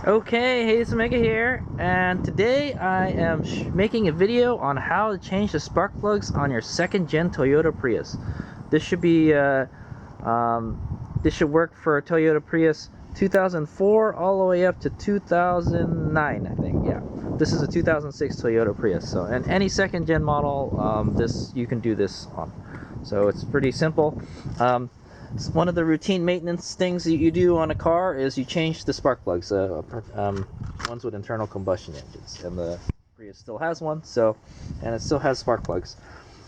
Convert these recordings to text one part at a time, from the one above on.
Okay, hey, it's Mega here, and today I am making a video on how to change the spark plugs on your second-gen Toyota Prius. This should be, this should work for a Toyota Prius 2004 all the way up to 2009, I think. Yeah, this is a 2006 Toyota Prius. So, and any second-gen model, you can do this on. So it's pretty simple. One of the routine maintenance things that you do on a car is you change the spark plugs, ones with internal combustion engines, and the Prius still has one, and it still has spark plugs.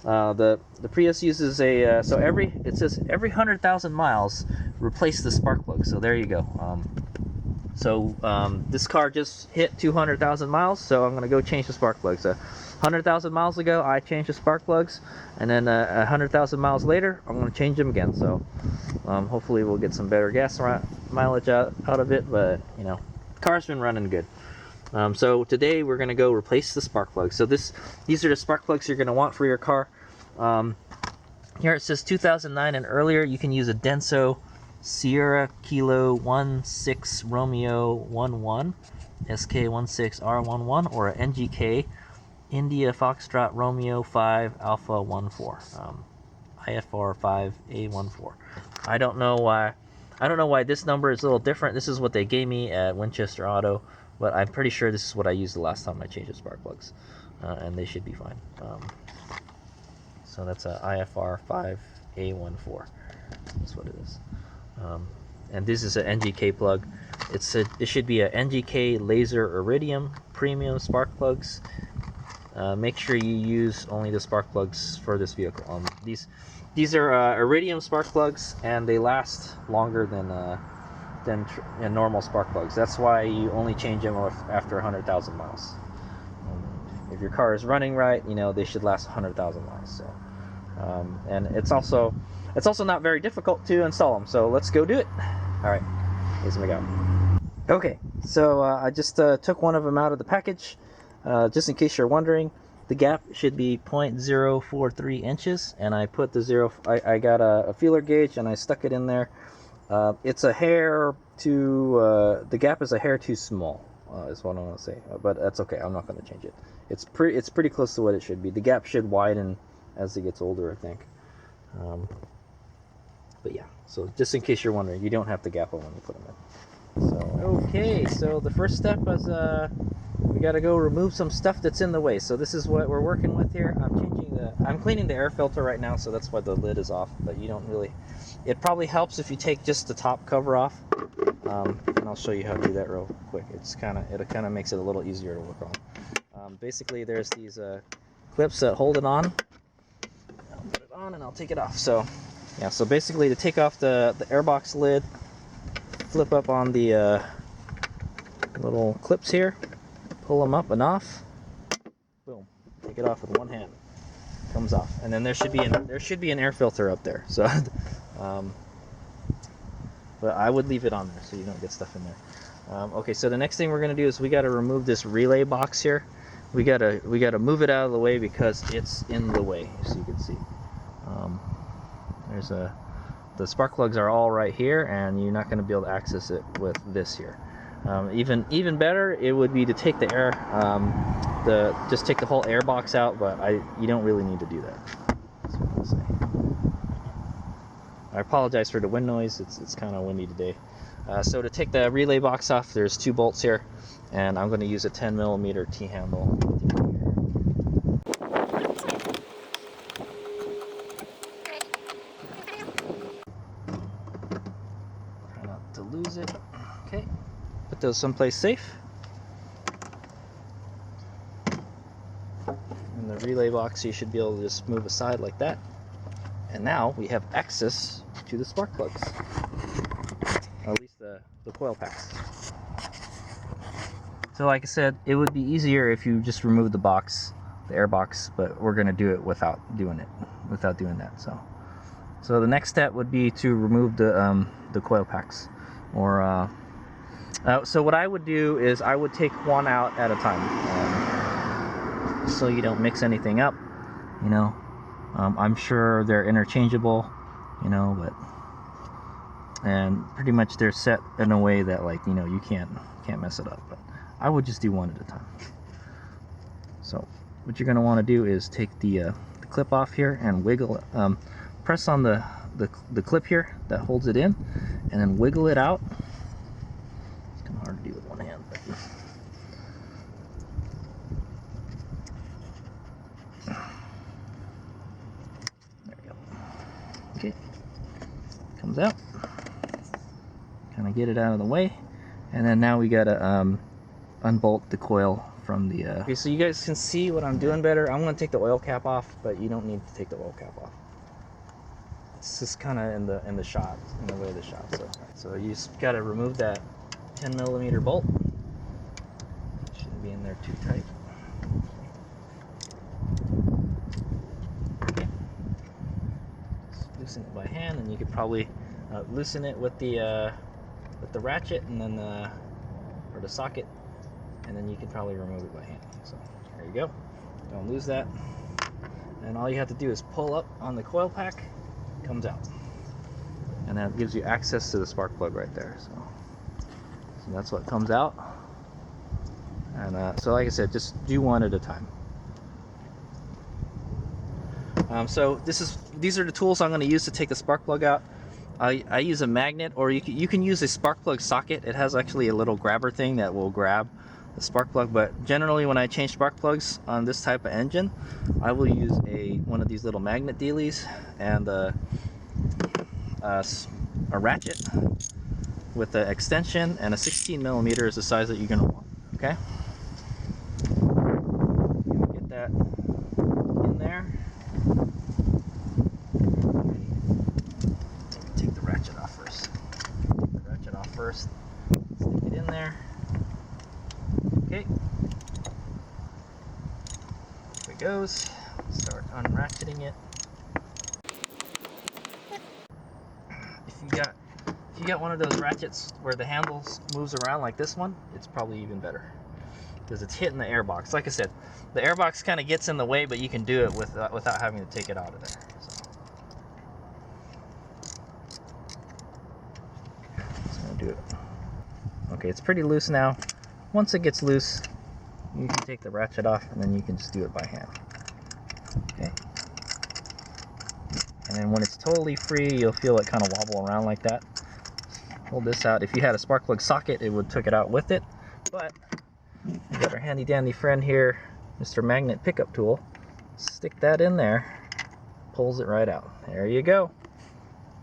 The Prius uses it says every 100,000 miles replace the spark plug. So there you go. This car just hit 200,000 miles, so I'm gonna go change the spark plugs. 100,000 miles ago, I changed the spark plugs, and then 100,000 miles later, I'm going to change them again. So hopefully we'll get some better gas mileage out of it, but you know, the car's been running good. So today we're going to go replace the spark plugs. So these are the spark plugs you're going to want for your car. Here it says 2009 and earlier. You can use a Denso Sierra Kilo 16 Romeo 11 SK16R11 or a NGK India Foxtrot Romeo 5 Alpha 14 IFR 5A14. I don't know why this number is a little different. This is what they gave me at Winchester Auto, but I'm pretty sure this is what I used the last time I changed the spark plugs, and they should be fine. So that's a IFR 5A14. That's what it is. And this is an NGK plug. It should be a NGK laser Iridium premium spark plugs. Make sure you use only the spark plugs for this vehicle. These are Iridium spark plugs, and they last longer than normal spark plugs. That's why you only change them after 100,000 miles. If your car is running right, you know they should last 100,000 miles. So, and it's also not very difficult to install them. So let's go do it. All right, here's my go. Okay, so I just took one of them out of the package. Just in case you're wondering, the gap should be 0.043 inches, and I put I got a feeler gauge and I stuck it in there. It's a hair the gap is a hair too small, is what I want to say, but that's okay. I'm not going to change it. It's pretty close to what it should be. The gap should widen as it gets older, I think. But yeah, so just in case you're wondering, you don't have to gap them when you put them in. So okay, so the first step is we got to go remove some stuff that's in the way. So this is what we're working with here. I'm cleaning the air filter right now, so that's why the lid is off, but you don't really, it probably helps if you take just the top cover off, and I'll show you how to do that real quick. It kind of makes it a little easier to work on. Basically there's these clips that hold it on. I'll put it on and I'll take it off. So yeah, so basically to take off the airbox lid, flip up on the little clips here, pull them up and off, boom, take it off with one hand, comes off, and then there should be an air filter up there. So but I would leave it on there so you don't get stuff in there. Okay, so the next thing we're gonna do is we got to remove this relay box here. We gotta move it out of the way because it's in the way, so you can see. The spark plugs are all right here, and you're not going to be able to access it with this here. Even better, it would be to take the air, just take the whole air box out, but you don't really need to do that. That's what I'll say. I apologize for the wind noise. It's kind of windy today. So to take the relay box off, there's two bolts here, and I'm going to use a 10mm T-handle. To lose it. Okay, put those someplace safe. And the relay box, you should be able to just move aside like that. And now we have access to the spark plugs, or at least the coil packs. So like I said, it would be easier if you just remove the box, the air box, but we're going to do it without doing that. So the next step would be to remove the coil packs. Or so what I would do is I would take one out at a time, so you don't mix anything up, you know. I'm sure they're interchangeable, you know, but and pretty much they're set in a way that, like, you know, you can't mess it up. But I would just do one at a time. So what you're going to want to do is take the clip off here and wiggle it, press on the clip here that holds it in, and then wiggle it out. It's kind of hard to do with one hand, but there you go. Okay, comes out. Kind of get it out of the way, and then now we gotta unbolt the coil from the okay, so you guys can see what I'm doing better. I'm going to take the oil cap off, but you don't need to take the oil cap off. It's just kind of in the shot, in the way of the shot. So you just got to remove that 10mm bolt. It shouldn't be in there too tight. Okay. Just loosen it by hand, and you could probably loosen it with the ratchet, and then or the socket. And then you can probably remove it by hand. So there you go. Don't lose that. And all you have to do is pull up on the coil pack. It comes out. And that gives you access to the spark plug right there. So that's what comes out. And so like I said, just do one at a time. So these are the tools I'm going to use to take the spark plug out. I use a magnet, or you can use a spark plug socket. It has actually a little grabber thing that will grab the spark plug, but generally when I change spark plugs on this type of engine, I will use one of these little magnet dealies and a ratchet with an extension, and a 16mm is the size that you're going to want. Okay, get that in there. Take the ratchet off first. Stick it in there. Okay, off it goes. Start unratcheting it. If you got one of those ratchets where the handles moves around like this one, it's probably even better, because it's hitting the airbox. Like I said, the airbox kind of gets in the way, but you can do it without having to take it out of there. So I'm gonna do it. Okay, it's pretty loose now. Once it gets loose, you can take the ratchet off, and then you can just do it by hand. Okay. And then when it's totally free, you'll feel it kind of wobble around like that. Hold this out. If you had a spark plug socket, it would took it out with it. But we got our handy dandy friend here, Mr. Magnet Pickup Tool. Stick that in there, pulls it right out. There you go.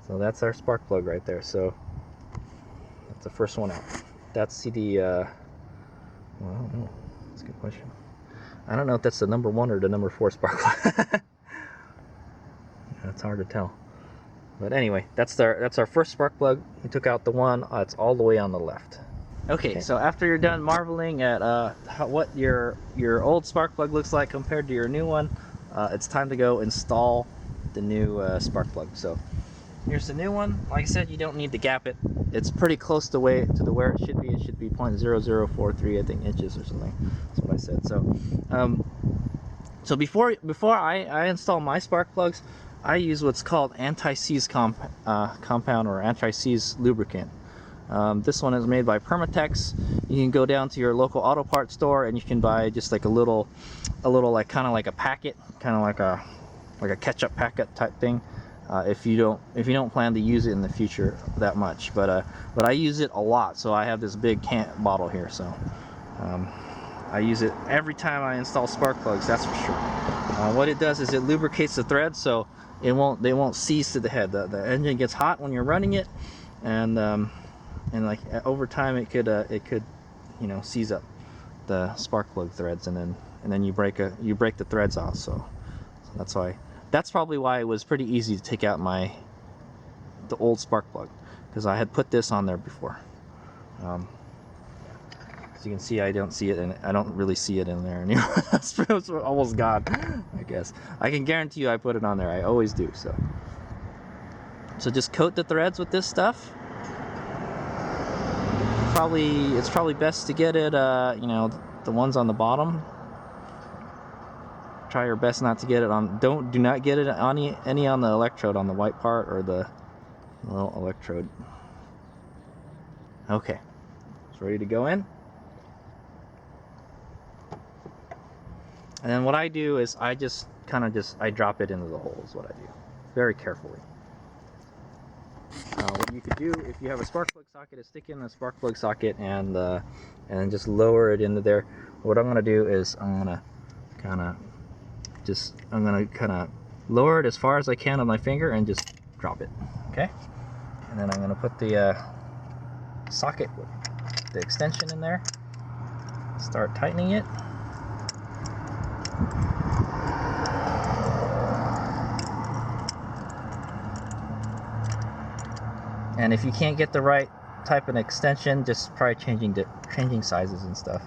So that's our spark plug right there. So that's the first one out. That's the well, I don't know. That's a good question. I don't know if that's the number 1 or the number 4 spark plug. It's hard to tell. But anyway, that's our first spark plug. We took out the one. It's all the way on the left. Okay, so after you're done marveling at what your old spark plug looks like compared to your new one, it's time to go install the new spark plug. So here's the new one. Like I said, you don't need to gap it. It's pretty close to where it should be. It should be 0.0043, I think, inches or something. That's what I said. So before I install my spark plugs, I use what's called anti-seize compound, or anti-seize lubricant. This one is made by Permatex. You can go down to your local auto parts store and you can buy just like a little like kind of like a packet, kind of like a ketchup packet type thing. If you don't plan to use it in the future that much, but I use it a lot, so I have this big bottle here. So I use it every time I install spark plugs. That's for sure. What it does is it lubricates the threads, so they won't seize to the head. The engine gets hot when you're running it, and like over time it could seize up the spark plug threads, and then you break the threads off. So that's probably why it was pretty easy to take out the old spark plug, because I had put this on there before. As you can see, I don't really see it in there anymore. It's almost gone, I guess. I can guarantee you I put it on there. I always do. So just coat the threads with this stuff. It's probably best to get it the ones on the bottom. Try your best not to get it on. Do not get it on any on the electrode, on the white part, or the little electrode. Okay, it's ready to go in. And then what I do is I just I drop it into the hole is what I do, very carefully. What you could do if you have a spark plug socket is stick in a spark plug socket and then just lower it into there. What I'm gonna do is I'm gonna kind of lower it as far as I can with my finger and just drop it. Okay, and then I'm gonna put the socket with the extension in there. Start tightening it. And if you can't get the right type of extension, just try changing sizes and stuff.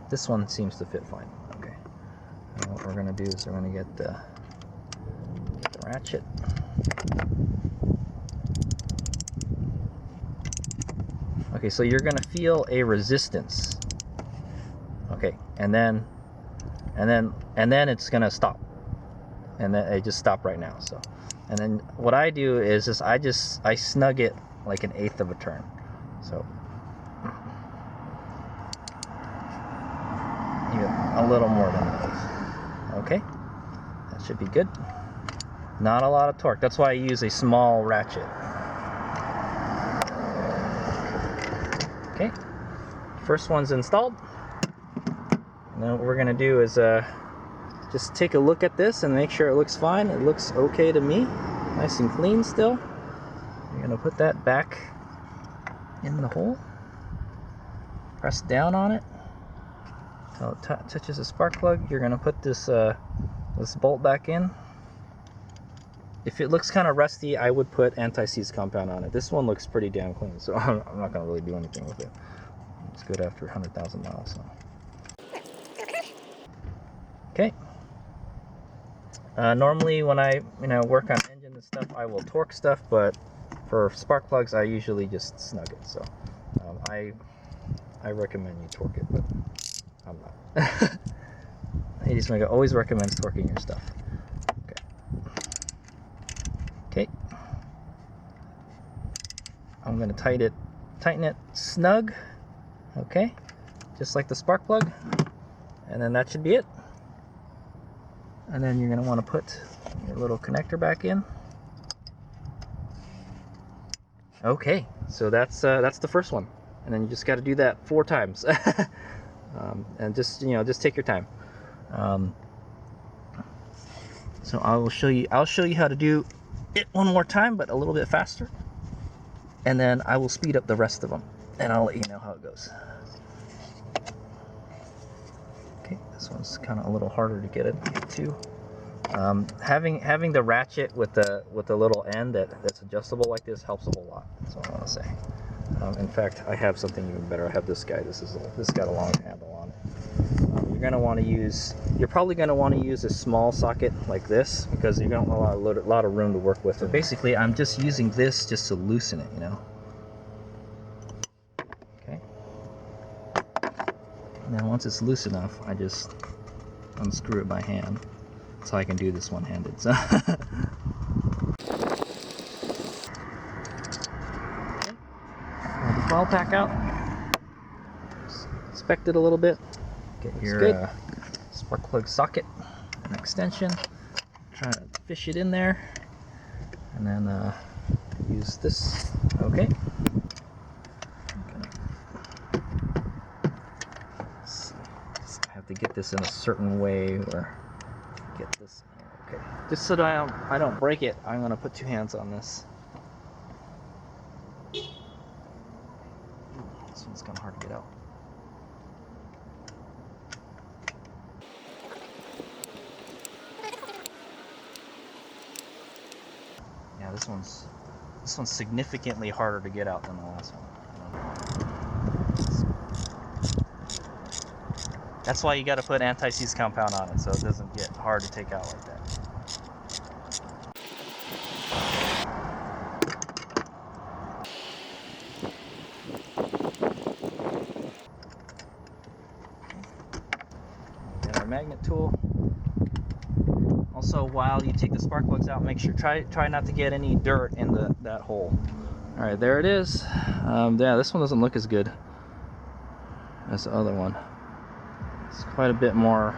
This one seems to fit fine. Okay. And what we're gonna do is we're gonna get the ratchet. Okay, so you're gonna feel a resistance. Okay, and then it's gonna stop, and then it just stopped right now. So. And then what I do is I snug it like 1/8 of a turn. So even a little more than that. Okay, that should be good. Not a lot of torque. That's why I use a small ratchet. Okay, first one's installed. Now what we're gonna do is just take a look at this and make sure it looks fine. It looks okay to me. Nice and clean still. You're going to put that back in the hole. Press down on it until it touches the spark plug. You're going to put this bolt back in. If it looks kind of rusty, I would put anti-seize compound on it. This one looks pretty damn clean, so I'm not going to really do anything with it. It's good after 100,000 miles. So. Okay. Normally when I work on engine and stuff, I will torque stuff, but for spark plugs I usually just snug it. So I recommend you torque it, but I'm not. Hades Mega always recommends torquing your stuff. Okay. I'm gonna tighten it snug. Okay, just like the spark plug, and then that should be it. And then you're going to want to put your little connector back in. Okay, so that's the first one, and then you just got to do that 4 times, and just take your time. So I'll show you how to do it one more time, but a little bit faster, and then I will speed up the rest of them, and I'll let you know how it goes. Okay, this one's kind of a little harder to get to. Having the ratchet with the little end that's adjustable like this helps a whole lot. That's what I want to say. In fact, I have something even better. I have this guy. This got a long handle on it. You're probably going to want to use a small socket like this because you don't have a lot of room to work with. So basically, I'm just using this just to loosen it, Okay. And then once it's loose enough, I just unscrew it by hand. So I can do this one-handed. So. Okay. Pull the foil pack out. Just inspect it a little bit. Get your spark plug socket and extension. Try to fish it in there, and then use this. Okay. Just have to get this in a certain way, or get this. Okay. Just so that I don't break it, I'm gonna put 2 hands on this. This one's kind of hard to get out. Yeah, this one's significantly harder to get out than the last one. That's why you got to put anti-seize compound on it so it doesn't get hard to take out like that. Got our magnet tool. Also, while you take the spark plugs out, make sure try not to get any dirt in that hole. All right, there it is. Yeah, this one doesn't look as good as the other one. It's quite a bit more.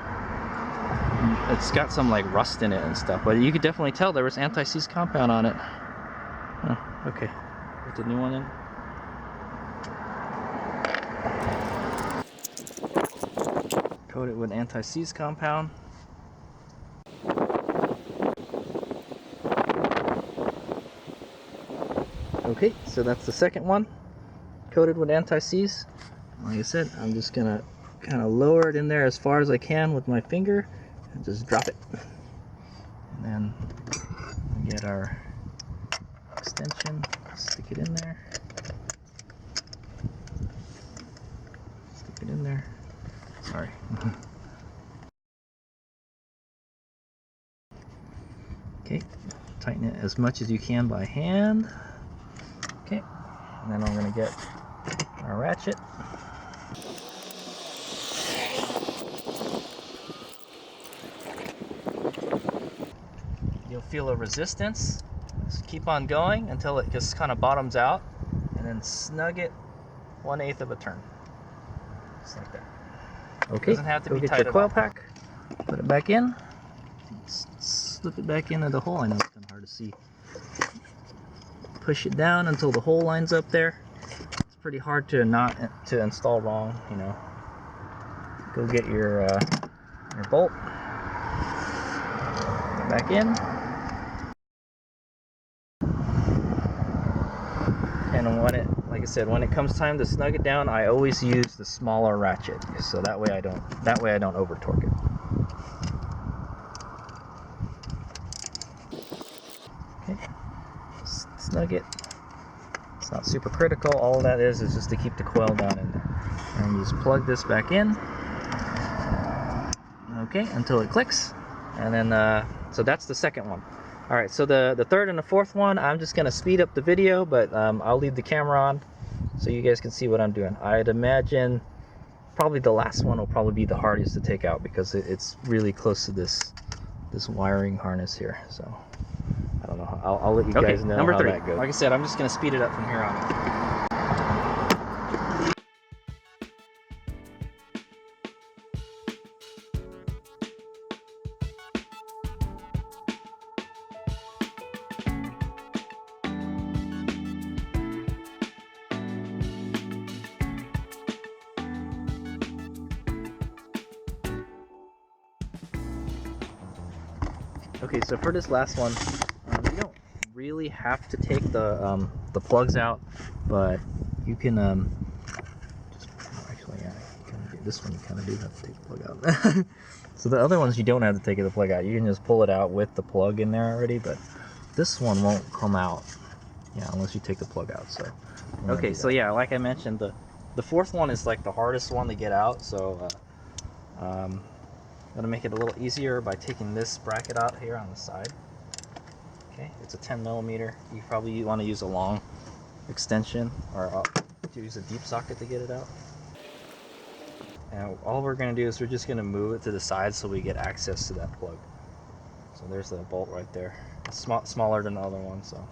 It's got some like rust in it and stuff, but you could definitely tell there was anti-seize compound on it. Oh, okay, put the new one in. Coat it with anti-seize compound. Okay, so that's the second one, coated with anti-seize. Like I said, I'm just gonna kind of lower it in there as far as I can with my finger and just drop it. And then we get our extension, stick it in there. Stick it in there. Sorry. Okay, tighten it as much as you can by hand. Okay, and then I'm going to get our ratchet. You'll feel a resistance. Just keep on going until it just kind of bottoms out, and then snug it 1/8 of a turn. Just like that. Okay, doesn't have to be tight. Get your coil pack, put it back in, slip it back into the hole. I know it's kind of hard to see. Push it down until the hole lines up there. It's pretty hard to install wrong, you know. Go get your bolt. Back in. And when it, like I said, when it comes time to snug it down, I always use the smaller ratchet, so that way I don't over torque it. Okay. Snug it. It's not super critical. All that is just to keep the coil down in there. And you just plug this back in. Okay, until it clicks. And then, so that's the second one. All right, so the third and the fourth one, I'm just gonna speed up the video, but I'll leave the camera on so you guys can see what I'm doing. I'd imagine probably the last one will probably be the hardest to take out because it's really close to this wiring harness here. So I don't know. I'll let you guys know how that goes. Like I said, I'm just going to speed it up from here on out. Okay, so for this last one, you don't really have to take the plugs out, but you can just actually, yeah, this one you kind of do have to take the plug out. So the other ones you don't have to take the plug out. You can just pull it out with the plug in there already, but this one won't come out, yeah, unless you take the plug out. So okay, so yeah, like I mentioned, the fourth one is like the hardest one to get out. So I'm gonna make it a little easier by taking this bracket out here on the side. Okay, it's a 10 millimeter. You probably want to use a long extension or to use a deep socket to get it out. And all we're gonna do is we're just gonna move it to the side so we get access to that plug. So there's the bolt right there. It's smaller than the other one, so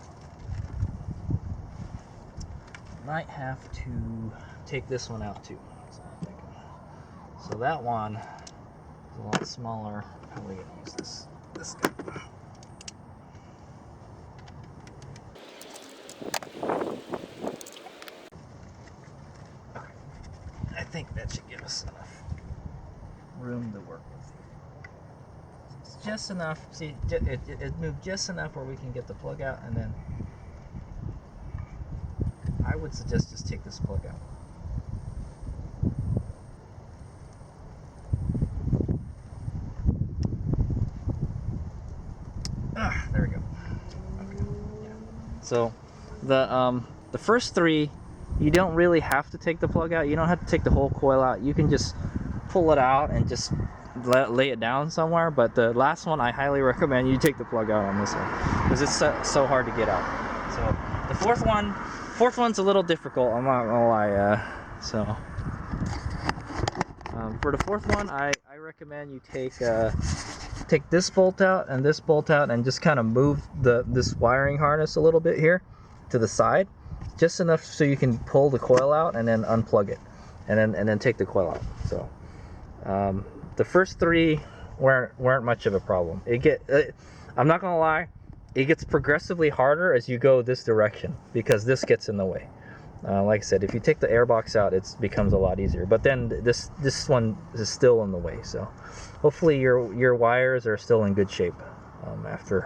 might have to take this one out too. So that one a lot smaller. Probably gonna use this guy. Okay. I think that should give us enough room to work with. It's just enough. See, it moved just enough where we can get the plug out, and then I would suggest just take this plug out. There we go. Okay. Yeah. So the first three, you don't really have to take the plug out. You don't have to take the whole coil out. You can just pull it out and just lay it down somewhere. But the last one, I highly recommend you take the plug out on this one because it's so hard to get out. So the fourth one's a little difficult. I'm not gonna lie. For the fourth one, I recommend you take this bolt out and just kind of move this wiring harness a little bit here to the side, just enough so you can pull the coil out and then unplug it, and then take the coil out. So the first 3 weren't much of a problem. I'm not gonna lie, it gets progressively harder as you go this direction because this gets in the way. Like I said, if you take the airbox out, it becomes a lot easier. But then this one is still in the way. So hopefully your wires are still in good shape after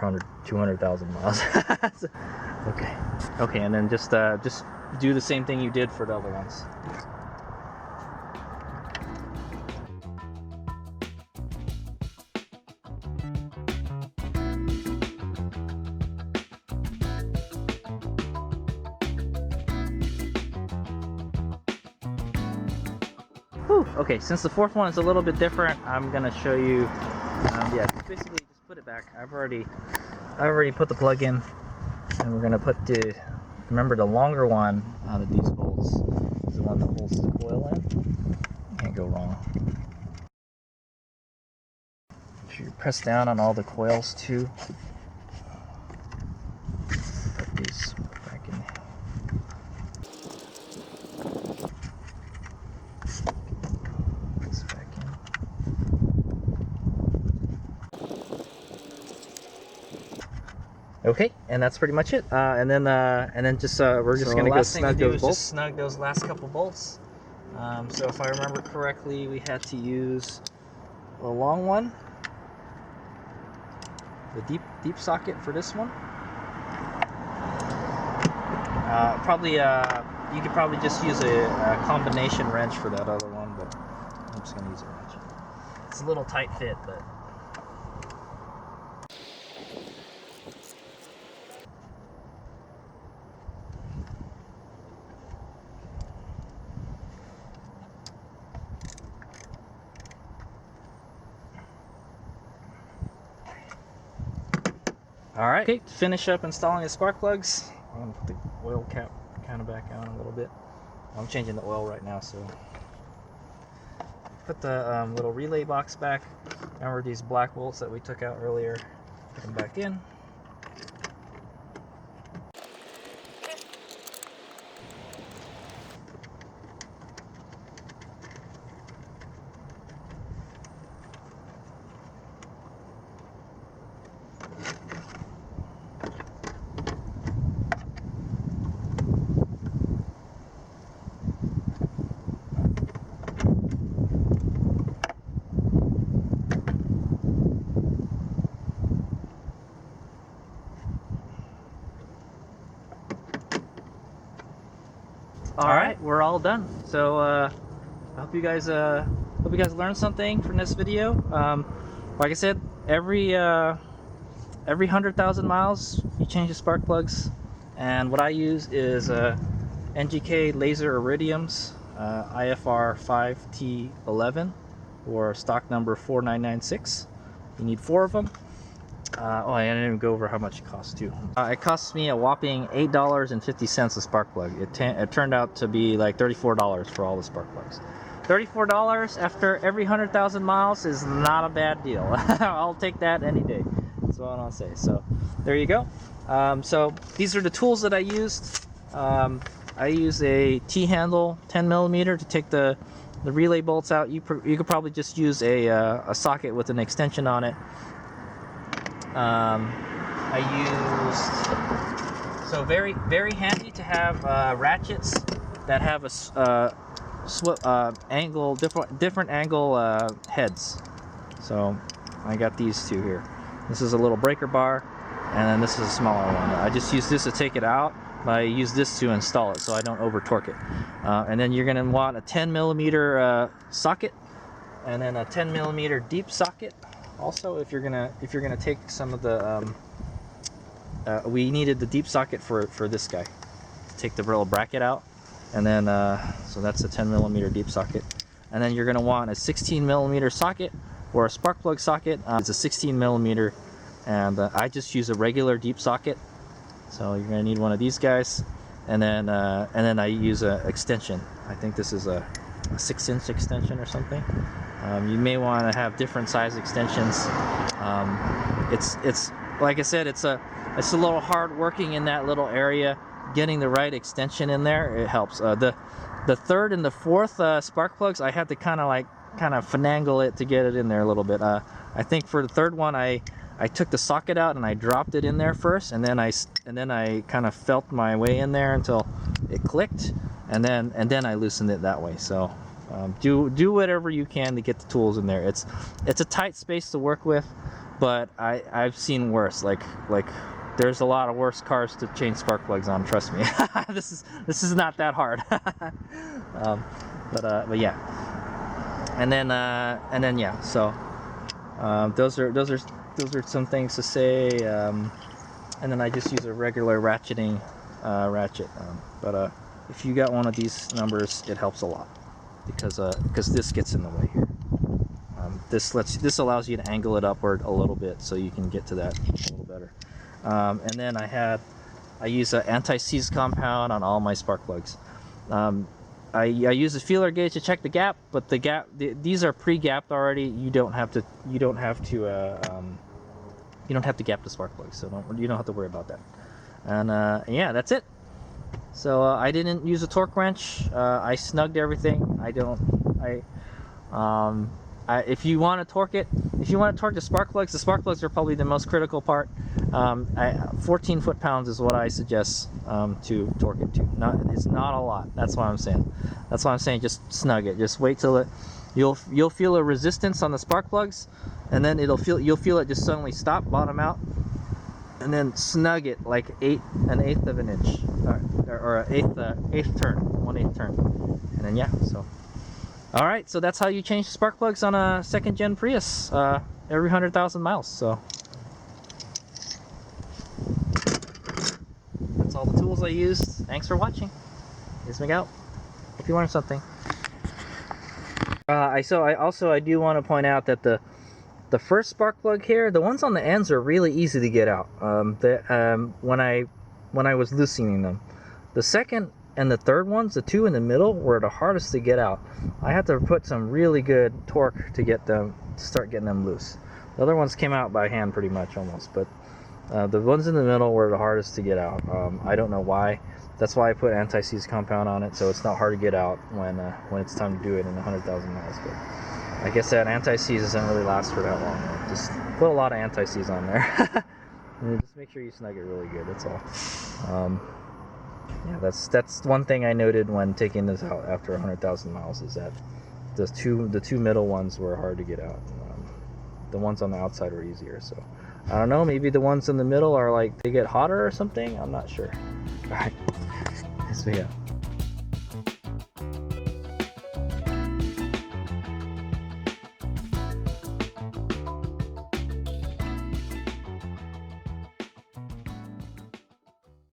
200,000 miles. Okay, and then just do the same thing you did for the other ones. Okay, since the 4th one is a little bit different, I'm gonna show you. Yeah, basically just put it back. I've already put the plug in, and we're gonna put remember the longer one out of these bolts is the one that holds the coil in. Can't go wrong. Make sure you press down on all the coils too. Put these back in. Okay, and that's pretty much it. And then just we're just gonna go snug those bolts. Just snug those last couple bolts. So if I remember correctly, we had to use the long one, the deep socket for this one. You could probably just use a combination wrench for that other one, but I'm just gonna use a wrench. It's a little tight fit, but. Alright, okay, to finish up installing the spark plugs, I'm going to put the oil cap kind of back on a little bit. I'm changing the oil right now, so. Put the little relay box back. Remember these black bolts that we took out earlier? Put them back in. All right, we're all done. So I hope you guys learned something from this video. Like I said, every 100,000 miles you change the spark plugs, and what I use is NGK laser Iridiums, IFR 5T11, or stock number 4996. You need 4 of them. Oh, I didn't even go over how much it costs too. It cost me a whopping $8.50 a spark plug. It turned out to be like $34 for all the spark plugs. $34 after every 100,000 miles is not a bad deal. I'll take that any day. That's what I'll say. So there you go. So these are the tools that I used. I use a T-handle 10mm to take the relay bolts out. You could probably just use a socket with an extension on it. I used, so very handy to have ratchets that have a angle, different angle heads. So I got these 2 here. This is a little breaker bar, and then this is a smaller one. I just use this to take it out, but I use this to install it so I don't over torque it. And then you're gonna want a 10mm socket, and then a 10mm deep socket. Also, if you're gonna take some of the, we needed the deep socket for this guy to take the little bracket out, and then so that's a 10mm deep socket, and then you're gonna want a 16mm socket or a spark plug socket. It's a 16mm, and I just use a regular deep socket. So you're gonna need one of these guys, and then I use an extension. I think this is a 6-inch extension or something. You may want to have different size extensions. It's like I said, it's a little hard working in that little area getting the right extension in there, it helps. The third and the fourth spark plugs, I had to kind of finagle it to get it in there a little bit. I think for the third one, I took the socket out and I dropped it in there first, and then I kind of felt my way in there until it clicked, and then I loosened it that way. So do whatever you can to get the tools in there. It's a tight space to work with, but I've seen worse. Like there's a lot of worse cars to change spark plugs on. Trust me. This is not that hard. But yeah. And then yeah. So those are some things to say. And then I just use a regular ratcheting ratchet. But if you got one of these numbers, it helps a lot because this gets in the way here. This allows you to angle it upward a little bit so you can get to that a little better. And then I use an anti-seize compound on all my spark plugs. I use a feeler gauge to check the gap, but these are pre-gapped already. You don't have to gap the spark plugs, so you don't have to worry about that. And yeah, that's it. So I didn't use a torque wrench. I snugged everything. If you want to torque the spark plugs are probably the most critical part. 14 foot-pounds is what I suggest to torque it to. It's not a lot. That's what I'm saying. Just snug it. Just wait till you'll feel a resistance on the spark plugs, and then you'll feel it just suddenly stop, bottom out, and then snug it like an eighth of an inch, or an eighth turn, 1/8 turn, and then yeah. So. All right, so that's how you change the spark plugs on a second-gen Prius every 100,000 miles. So that's all the tools I used. Thanks for watching. Here's Miguel. Hope you learned something. I do want to point out that the first spark plug here, the ones on the ends are really easy to get out. When I was loosening them, the second and the third ones, the two in the middle, were the hardest to get out. I had to put some really good torque to start getting them loose. The other ones came out by hand pretty much almost, but the ones in the middle were the hardest to get out. I don't know why. That's why I put anti-seize compound on it, so it's not hard to get out when it's time to do it in 100,000 miles. But like I said, anti-seize doesn't really last for that long. Just put a lot of anti-seize on there. And just make sure you snug it really good. That's all. Yeah, that's one thing I noted when taking this out after 100,000 miles, is that the two middle ones were hard to get out. The ones on the outside were easier. So I don't know, maybe the ones in the middle are like they get hotter or something. I'm not sure. All right, let's see.